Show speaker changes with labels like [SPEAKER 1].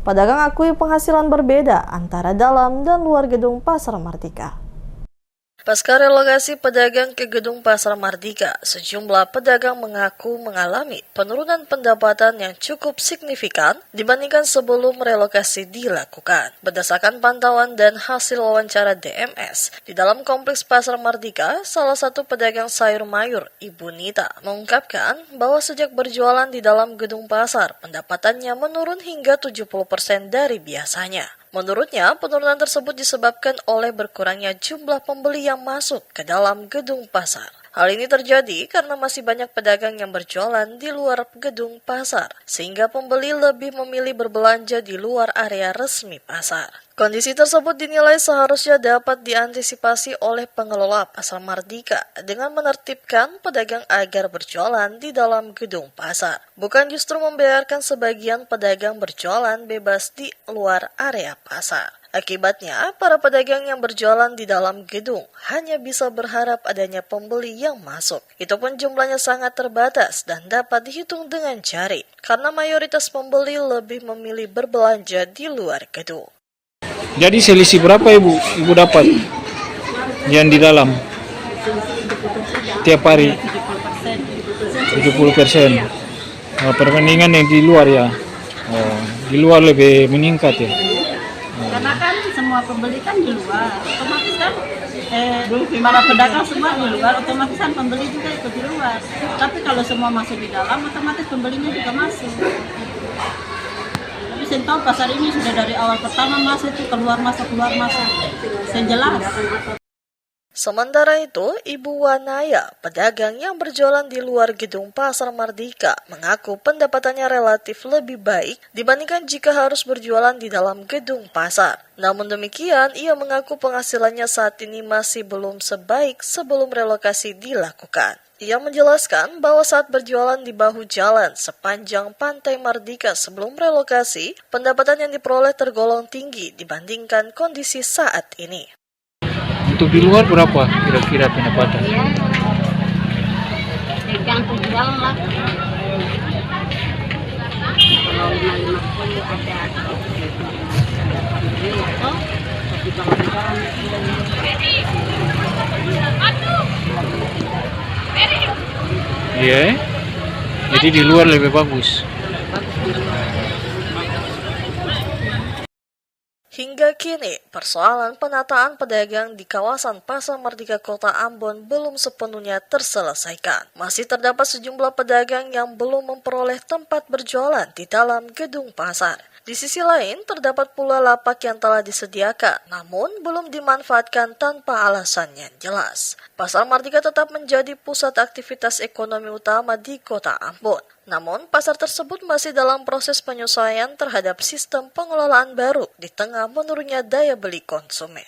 [SPEAKER 1] Pedagang akui penghasilan berbeda antara dalam dan luar gedung Pasar Mardika. Pasca relokasi pedagang ke gedung Pasar Mardika, sejumlah pedagang mengaku mengalami penurunan pendapatan yang cukup signifikan dibandingkan sebelum relokasi dilakukan. Berdasarkan pantauan dan hasil wawancara DMS, di dalam kompleks Pasar Mardika, salah satu pedagang sayur mayur, Ibu Nita, mengungkapkan bahwa sejak berjualan di dalam gedung pasar, pendapatannya menurun hingga 70% dari biasanya. Menurutnya, penurunan tersebut disebabkan oleh berkurangnya jumlah pembeli yang masuk ke dalam gedung pasar. Hal ini terjadi karena masih banyak pedagang yang berjualan di luar gedung pasar, sehingga pembeli lebih memilih berbelanja di luar area resmi pasar. Kondisi tersebut dinilai seharusnya dapat diantisipasi oleh pengelola Pasar Mardika dengan menertibkan pedagang agar berjualan di dalam gedung pasar, bukan justru membiarkan sebagian pedagang berjualan bebas di luar area pasar. Akibatnya, para pedagang yang berjualan di dalam gedung hanya bisa berharap adanya pembeli yang masuk. Itu pun jumlahnya sangat terbatas dan dapat dihitung dengan jari, karena mayoritas pembeli lebih memilih berbelanja di luar gedung.
[SPEAKER 2] Jadi selisih berapa ibu dapat yang di dalam tiap hari? 70%. Perbandingan yang di luar ya. Di luar lebih meningkat ya.
[SPEAKER 3] Karena kan semua pembeli kan di luar, otomatis kan para pedagang semua di luar, otomatis kan pembeli juga ikut di luar. Tapi kalau semua masuk di dalam, otomatis pembelinya juga masuk. Tapi saya tahu pasar ini sudah dari awal pertama masuk itu keluar masuk. Saya jelas.
[SPEAKER 1] Sementara itu, Ibu Wanaya, pedagang yang berjualan di luar gedung Pasar Mardika, mengaku pendapatannya relatif lebih baik dibandingkan jika harus berjualan di dalam gedung pasar. Namun demikian, ia mengaku penghasilannya saat ini masih belum sebaik sebelum relokasi dilakukan. Ia menjelaskan bahwa saat berjualan di bahu jalan sepanjang Pantai Mardika sebelum relokasi, pendapatan yang diperoleh tergolong tinggi dibandingkan kondisi saat ini.
[SPEAKER 2] Untuk di luar berapa kira-kira pendapatan?
[SPEAKER 3] Tergantung jual lah. Kalau 50 ada.
[SPEAKER 2] Iya. Jadi di luar lebih bagus.
[SPEAKER 1] Hingga kini, persoalan penataan pedagang di kawasan Pasar Mardika Kota Ambon belum sepenuhnya terselesaikan. Masih terdapat sejumlah pedagang yang belum memperoleh tempat berjualan di dalam gedung pasar. Di sisi lain, terdapat pula lapak yang telah disediakan, namun belum dimanfaatkan tanpa alasan yang jelas. Pasar Mardika tetap menjadi pusat aktivitas ekonomi utama di Kota Ambon. Namun, pasar tersebut masih dalam proses penyesuaian terhadap sistem pengelolaan baru di tengah menurunnya daya beli konsumen.